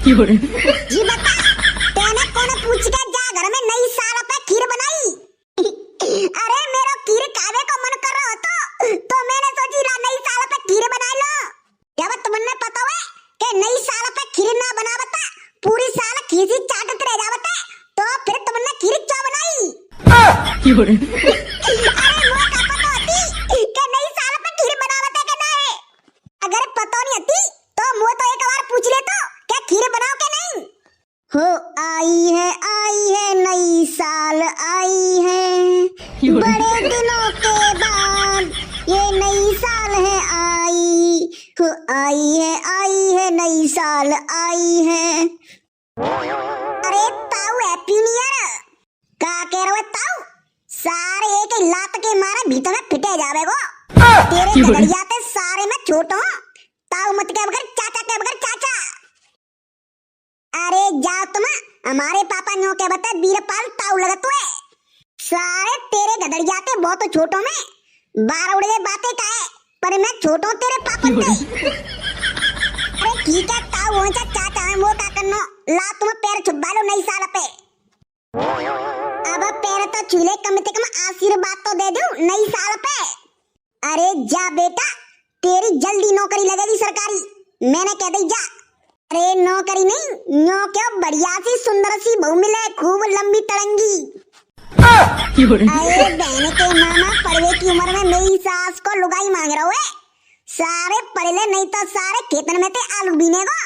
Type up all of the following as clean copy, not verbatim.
जी बता, तेने कौन पूछ के जा घर में नई साल पे खीर बनाई? अरे मेरो खीर खावे को मन कर रहा तो मैंने सोची ला नई साल पे खीर बना लो। जब तुमने पता है कि नई साल पे खीर ना बनावता पूरी साल खीसी चाटत रह जावता तो फिर तुमने खीर क्यों बनाई? अरे वो का पता होती कि नई साल पे खीर बनावता के ना है? अगर पता नहीं होती तो मुझे तो एक बार पूछ ले तो क्या खीर बनाओ के नहीं? हो आई है नई साल आई है, बड़े दिनों के बाद ये नई साल है आई। हो आई है नई साल आई है। अरे ताऊ हैप्पी न्यू ईयर का कह रहे हो ताऊ? सारे एक लात के मारे भीतर में फिटे जावे गो। तेरे गदरिया ते सारे में छोटो ताऊ मत कह बगर चाचा कह बगर चाचा। अरे जाओ तुम, हमारे पापा न्यो के बता बीरपाल ताऊ लगत हुए। सारे तेरे गदरिया ते बहुत छोटो में 12 उड़े बातें का है पर मैं छोटो तेरे पापा ते। अरे ठीक है ताऊ हो चाचा है वो का करनो ला तुम पैर छुपा लो नई साल पे। अब पैर तो छूले कम से कम आशीर्वाद तो दे दो नई साल पे। अरे जा बेटा तेरी जल्दी नौकरी लगेगी सरकारी, मैंने कह दी जा। अरे नौकरी नहीं न्यो क्यों बढ़िया सी सुंदर सी बहू मिले खूब लंबी तरंगी। अरे बहन के मामा पढ़वे की उम्र में मेरी सास को लुगाई मांग रहा है। सारे पढ़ ले नहीं तो सारे खेतन में ते आलू बीने को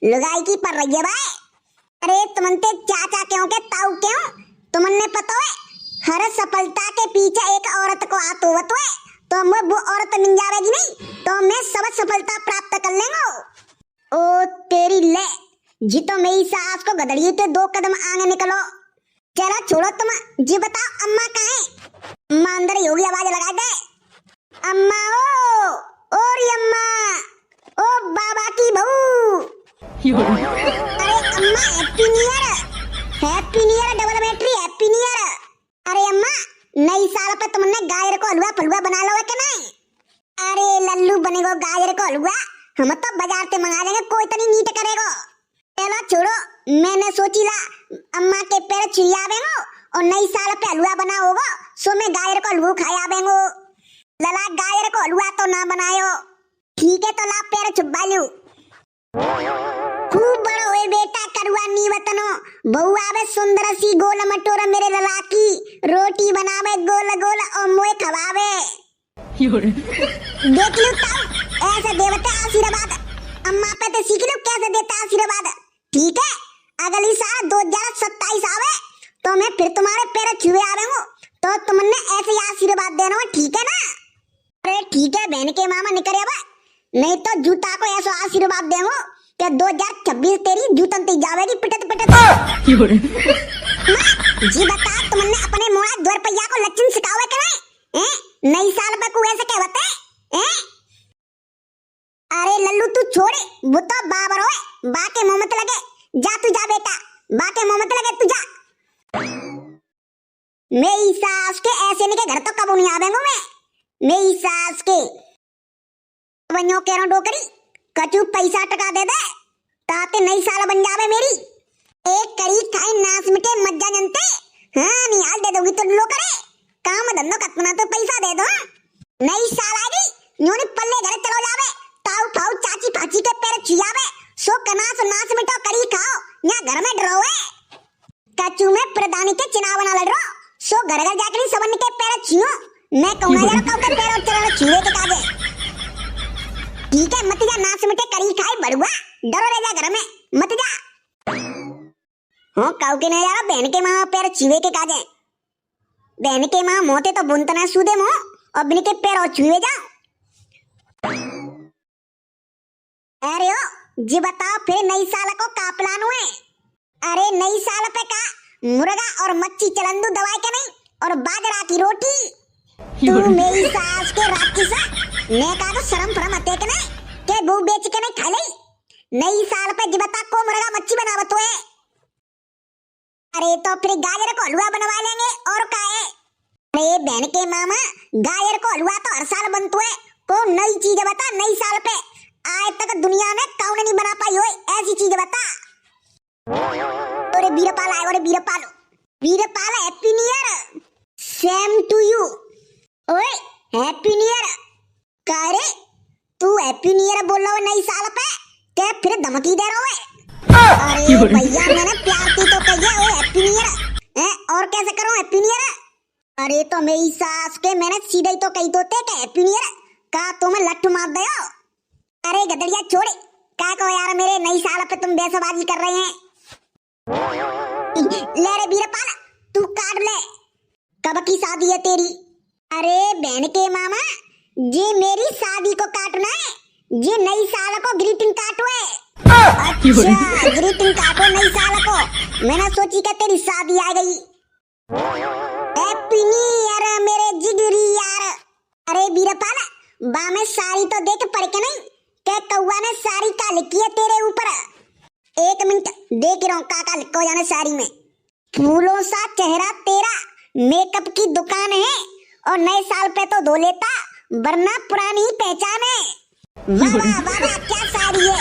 लुगाई की पड़ रही है भाई। अरे तुमने चाचा क्यों के ताऊ क्यों? तुमने पता है हर सफलता के पीछे एक औरत को हाथ होवत है तो मैं वो औरत मिल जाएगी नहीं तो मैं सब सफलता प्राप्त कर लेंगे। ओ तेरी ले जी तो मेरी सास को गदड़िए ते 2 कदम आगे निकलो। चलो छोड़ो तुम, जी बताओ अम्मा कहाँ है? अम्मा अंदर ही होगी, आवाज लगा दे। अम्मा ओ री अम्मा, ओ बाबा की बहू। अरे अम्मा happy new year double battery happy new year. अरे अम्मा नई साल पे तुमने गाजर को हलवा फलवा बना लो है कि नहीं? अरे लल्लू बनेगो गाजर को हलवा, हम तो बाजार से मंगा लेंगे, कोई तो नहीं नीट करेगो। चलो छोड़ो, मैंने सोची ला अम्मा के पैर छिड़ियावेंगो और नई साल पे हलवा बना होगा सो मैं गाजर को हलवा खायावेंगो। लला गाजर को हलवा तो ना बनायो, ठीक है तो ला पैर छुपा लू। खूब बड़ो होए बेटा करुआ नी वतनो, बहू आवे सुंदर सी गोल मटोरा मेरे लला की, रोटी बनावे गोल गोल और मोए खवावे। देख लू ताऊ ऐसे देवता आशीर्वाद, अम्मा पे तो सीख लो कैसे देता आशीर्वाद। ठीक है अगली साल 2027 आवे तो मैं फिर तुम्हारे पैर छुए आवेंगो तो तुमने ऐसे ही आशीर्वाद देना है, ठीक है ना? अरे ठीक है बहन के मामा निकले अब, नहीं तो जूता को ऐसा आशीर्वाद देंगो कि 2026 तेरी जूतन ती जावेगी पिटत पिटत। जी बता तुमने अपने मोड़ा 2 रुपया को लक्षण सिखावे के नहीं? नई साल पे को ऐसे कहते हैं? अरे लल्लू तू छोड़े वो तो बाबर होए, बाके मुंह मत लगे, जा तू जा बेटा, बाके मुंह मत लगे तू जा। मेरी सास के ऐसे नहीं के घर तो कबू नहीं आवेंगो मैं, मेरी सास के बन्यो केरो डोकरी कचू पैसा टका दे दे ताते नई साल बन जावे मेरी। एक कड़ी खाई नास मिटे मज्जा जनते, हाँ नहीं हाल दे दोगी तो लो करे काम धंधो कतना तो पैसा दे दो। नई साल आ गई न्योने पल्ले घर चलो जावे, ताऊ फाऊ चाची फाची के पैर छुआवे सो कनास नास मिटो कड़ी खाओ या घर में डरो है। कचू में प्रधानी के चुनाव ना लड़ रहो सो घर घर जाकर सबन के पैर छुओ, मैं कहूंगा यार काऊ के पैर चलो छुए के काजे। ठीक है मत जा नास मिटे कड़ी खाए बड़ुआ, डरो रह जा घर में मत जा। हो काऊ के नहीं यार बहन के मां पैर छुए के काजे, बहन के मां मोते तो बुनतना सूदे मो और बिन के पैर और छुए जा। अरे ओ जी बताओ फिर नई साल को का प्लान हुए? अरे नई साल पे का मुर्गा और मच्छी चलंदू दवाई के नहीं और बाजरा की रोटी। तू मेरी सास के राक्षसा, मैं कहा तो शर्म फरम आते के नहीं के बू बेच के नहीं खा ले। नई साल पे जी बता को मुर्गा मच्छी बनावत हुए। अरे तो फिर गाजर को हलवा बनवा लेंगे और का है? अरे बहन के मामा गाजर को हलवा तो हर साल बनतो है, को नई चीज बता नई साल पे आज तक दुनिया में कौन नहीं बना पाई हो ऐसी चीज बता। Birpal. Birpal happy new year. Same to you. ओए हैप्पी न्यू ईयर। का रे तू हैप्पी न्यू ईयर बोल रहा हो नई साल पे, क्या फिर धमकी दे रहा है? अरे भैया मैंने प्यार की तो कही है हैप्पी न्यू ईयर, और कैसे करो हैप्पी न्यू ईयर? अरे तो मेरी सास के मैंने सीधे ही तो कही तो थे कि हैप्पी न्यू ईयर, का तुम्हें लट्ठ मार दे। अरे गदड़िया छोड़े, क्या कहो यार मेरे नई साल पे तुम बेसबाजी कर रहे हैं। ले रे बीरपाल तू काट ले, कब की शादी है तेरी? अरे बहन के मामा ये मेरी शादी को काटना है, ये नई साल को ग्रीटिंग काटो है। अच्छा ग्रीटिंग काटो नई साल को, मैंने सोची कि तेरी शादी आ गई। हैप्पी न्यू ईयर मेरे जिगरी यार। अरे बीरपाल बा में साड़ी तो देख पड़ के नहीं के कौआ ने साड़ी का लिखी है तेरे ऊपर। एक मिनट देख रहा हूँ काका लिखो जाने साड़ी में। फूलों सा चेहरा तेरा, मेकअप की दुकान है, और नए साल पे तो धो लेता वरना पुरानी पहचान है। वाह वाह वाह क्या साड़ी है।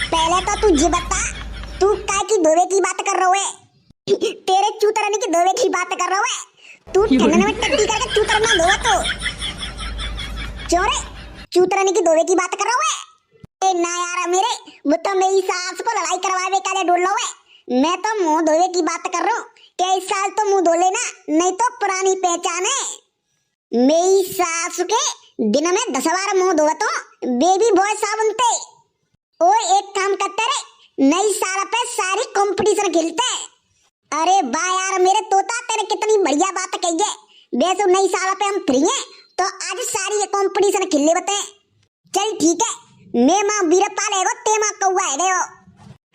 पहले तो तू ये बता तू काय की धोवे की बात कर रहा है? तेरे चूतरने की धोवे की बात कर रहा है? तू ठंडे में टट्टी करके चूतरना धोवा तो चोरे चूतरने की धोवे की बात कर रहा है? ना यार मेरे वो तो मेरी सास को लड़ाई करवावे का ले डोल रहा है। मैं तो मुंह धोवे की बात कर रहा हूँ कि इस साल तो मुंह धो लेना नहीं तो पुरानी पहचान है। मेरी सास के दिन में 10 बार मुंह धोवा तो बेबी बॉय साबुन थे। ओ एक काम करते रे नई साल पे सारी कंपटीशन खेलते हैं। अरे वाह यार मेरे तोता तेरे कितनी बढ़िया बात कही है। वैसे नई साल पे हम फ्री हैं तो आज सारी ये कंपटीशन खेल ले बते। चल ठीक है, मैं माँ बीरपाल है ते माँ कौआ है गयो।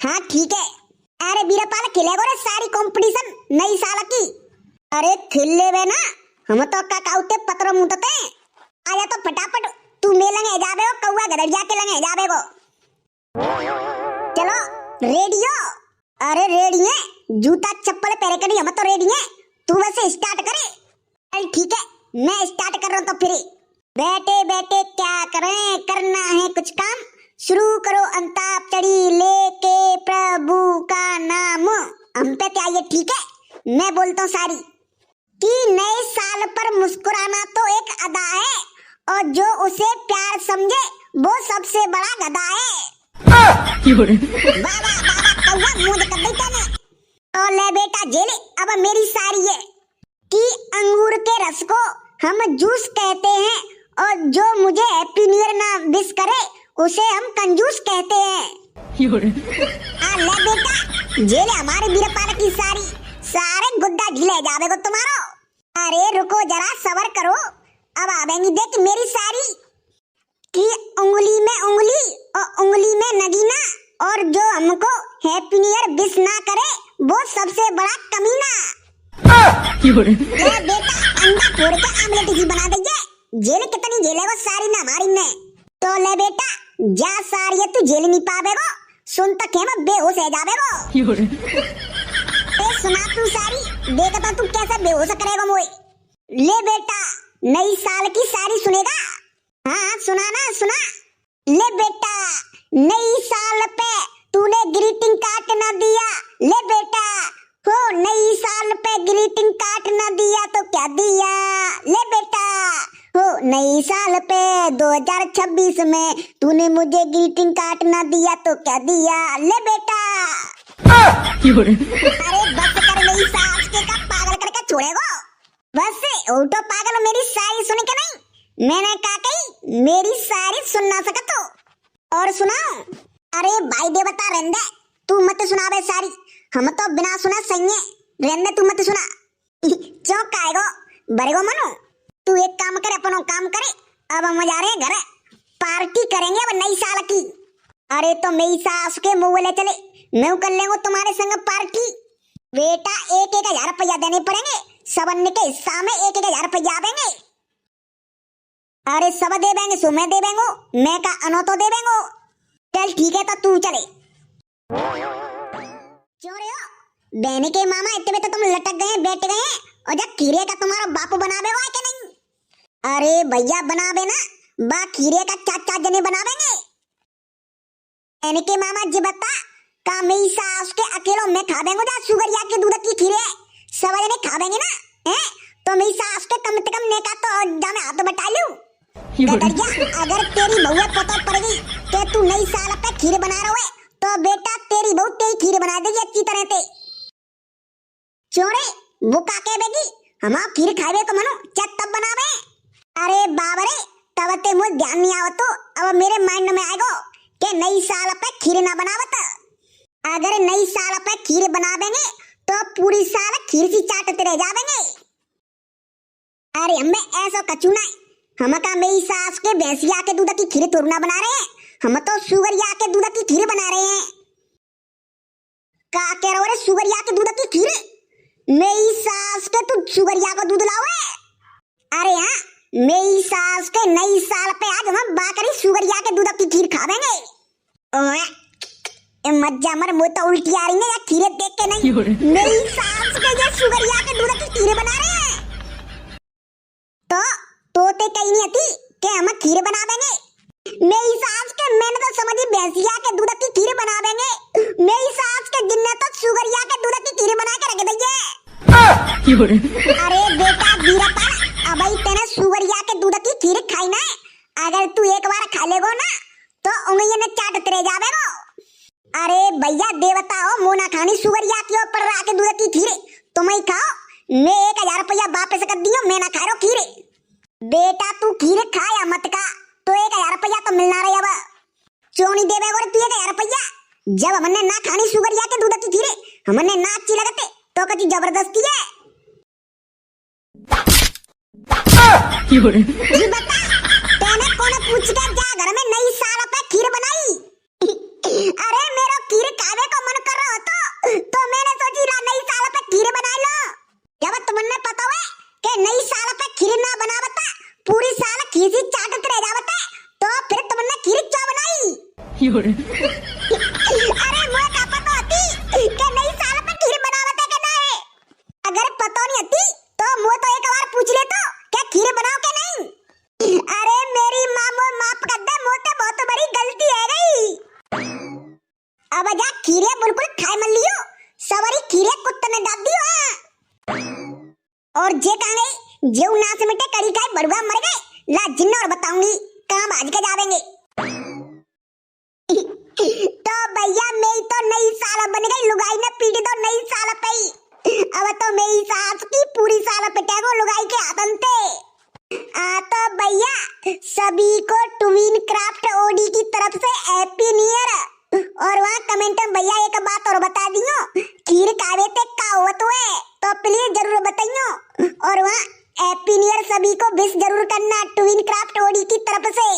हाँ ठीक है। अरे बीरपाल खेलेगो रे सारी कंपटीशन नई साल की। अरे खेल ले वे ना, हम तो काकाउते पत्र मुंतते। आजा तो फटाफट तू मे लंगे जाबे हो कौआ गदड़िया के लंगे जाबे गो। चलो रेडियो। अरे रेडी है, जूता चप्पल पहने करी हम तो रेडी है, तू वैसे स्टार्ट करे। चल ठीक है मैं स्टार्ट कर रहा हूँ तो फिर बैठे बैठे क्या करें, करना है कुछ काम, शुरू करो अंताक्षरी लेके प्रभु का नाम। हम पे क्या ये ठीक है, मैं बोलता हूँ सारी कि नए साल पर मुस्कुराना तो एक अदा है, और जो उसे प्यार समझे वो सबसे बड़ा गधा है। बाबा बाबा कौवा मुझे कर दे तने। और ले बेटा जेले अब मेरी सारी है कि अंगूर के रस को हम जूस कहते हैं, और जो मुझे हैप्पी न्यू ईयर ना विश करे उसे हम कंजूस कहते हैं। ले बेटा जेले हमारे बीरपाल की सारी सारे गुड्डा ढीले जावे को तुम्हारो। अरे रुको जरा सबर करो, अब आवेंगी देख मेरी सारी कि उंगली में उंगली और उंगली में नगीना, और जो हमको हैप्पी न्यू ईयर विश ना करे वो सबसे बड़ा कमीना। बेटा अंडा फोड़ के आमलेट ही बना देंगे। जेल कितनी जेले वो सारी ना हमारी ने तो ले बेटा जा सारी तू जेल नहीं पावेगो, सुन तक है मैं बेहोश हो जावेगो। सुना तू सारी देखता तू कैसे बेहोश करेगा मोए। ले बेटा नई साल की सारी सुनेगा? हाँ सुना ना सुना। ले बेटा नई साल पे तूने ग्रीटिंग कार्ड ना दिया, ले बेटा हो नई साल पे ग्रीटिंग कार्ड ना दिया तो क्या दिया, ले बेटा हो नई साल पे 2026 में तूने मुझे ग्रीटिंग कार्ड ना दिया तो क्या दिया, ले बेटा। अरे बस कर मेरी सास के का पागल करके छोड़ेगो। बस उल्टो पागल मेरी सारी सुन के नहीं, मैंने कहा कही मेरी सारी सुन ना सकत हो। और सुनाओ? अरे भाई दे बता रहने तू मत सुनावे सारी, हम तो बिना सुना सही है, रहने तू मत सुना। चौक आएगो बरेगो मनो, तू एक काम करे अपनो काम करे। अब हम जा रहे हैं घर, पार्टी करेंगे अब नई साल की। अरे तो मेरी सास के मुंह ले चले, मैं कर लेंगे तुम्हारे संग पार्टी। बेटा 1-1 हजार रुपया देने पड़ेंगे, सबन के हिस्सा में 1-1 हजार रुपया आवेंगे। अरे सब दे देंगे, सुमे दे देंगो, मैं का अनो तो दे देंगो। चल ठीक है तो तू चले। चोरे हो बहनी के मामा इतने तो तुम लटक गए बैठ गए, और जब खीरे का तुम्हारा बाप बनावे हो कि नहीं? अरे भैया बनावे ना, बा खीरे का चाचा जने बनावेंगे। बहनी के मामा जी बता का मेरी सास के अकेलो मैं खा देंगे जा सुगरिया के दूध की खीरे सब जने खा देंगे ना हैं तो मेरी सास के कम से कम ने का तो जा मैं हाथ बटा लूं गदरिया। अगर तेरी बहू पता पड़ गई कि तू नई साल पे खीर बना रहा है तो बेटा तेरी बहू तेरी खीर बना देगी अच्छी तरह से। चोरे वो का के बेगी हम खीर खावे तो मनो चट तब बनावे। अरे बाबा रे तब ते मुझे ध्यान नहीं आवत तो अब मेरे माइंड में आएगा कि नई साल पे खीर ना बनावत। अगर नई साल पे खीर बना देंगे तो पूरी साल खीर सी चाटते रह जावेंगे। अरे हमें ऐसा कचू नहीं हम का मेरी सास के भैंसिया के दूध की खीर थोड़ा बना रहे हैं हम तो सुगरिया के दूध की खीर बना रहे हैं। का कह रहे हो रे सुगरिया के दूध की खीर मेरी सास के तू सुगरिया को दूध लाओ है। अरे हाँ मेरी सास के नई साल पे आज हम बाकरी सुगरिया के दूध की खीर खावेंगे। मज्जा मर मुझे तो उल्टी आ रही है या खीरे देख के नहीं मेरी सास के ये सुगरिया के दूध की खीर बना रहे हैं तो ते कहीं नहीं आती कि हम खीर बना देंगे। मेरी सास के मैंने तो समझी भैंसिया के दूध की खीर बना देंगे मेरी सास के जिन्ने तो सुगरिया के दूध की खीर बना के रख देंगे। अरे बेटा बीरापन अब तेने सुगरिया के दूध की खीर खाई ना अगर तू एक बार खा लेगो ना तो उंगलियां में चाटते रह जावेगो। अरे भैया देवता हो मोना खानी सुगरिया के ऊपर राके दूध की खीर तुम ही खाओ मैं 1000 रुपया वापस कर दियो मैं ना खा रहा खीर। बेटा तू खीर खाया मत का तो 1000 रुपया तो मिलना रही अब चोनी देवे और तू 1000 रुपया जब हमने ना खानी सुगरिया के दूध की खीर हमने ना अच्छी लगते तो कभी जबरदस्ती है। जी बता तेने कौन पूछ के जा घर में नई साल पे खीर बनाई। अरे मेरा खीर खावे को मन कर रहा तो मैंने सोची ला नई साल पे खीर बना लो। जब तुमने पता है कि नई साल पे खीर ना बनावता पूरी साल खीर ही चाटते रह जावता तो फिर तुमने खीर क्यों बनाई। अरे मुझे क्या पता होती कि नई साल पे खीर बनावता कि ना है अगर पता नहीं होती तो मुझे तो एक बार पूछ ले तो क्या खीर बनाओ कि नहीं। अरे मेरी माँ मुझे माफ कर दे मुझे बहुत बड़ी गलती है गई। अब जा खीरे बिल्कुल खाए मत लियो सवारी खीरे कुत्ते ने डाल दियो और जे कहां गई जेऊ नाच मिटे कड़ी खाए बड़ुआ मर गए ला जिन्न और बताऊंगी काम आज के जावेंगे। तो भैया मेरी तो नई साल बन गई लुगाई ने पीट दो नई साल पे अब तो मेरी सास की पूरी साल पिटेगो लुगाई के हाथन से। तो भैया सभी को ट्विन क्राफ्ट ओडी की तरफ से हैप्पी न्यू ईयर। और वहाँ कमेंट में भैया एक बात और बता दियो खीर खावे ते का होत है तो प्लीज जरूर बताइयो और वहाँ हैप्पी न्यू ईयर सभी को विश जरूर करना ट्विन क्राफ्ट ओडी की तरफ से।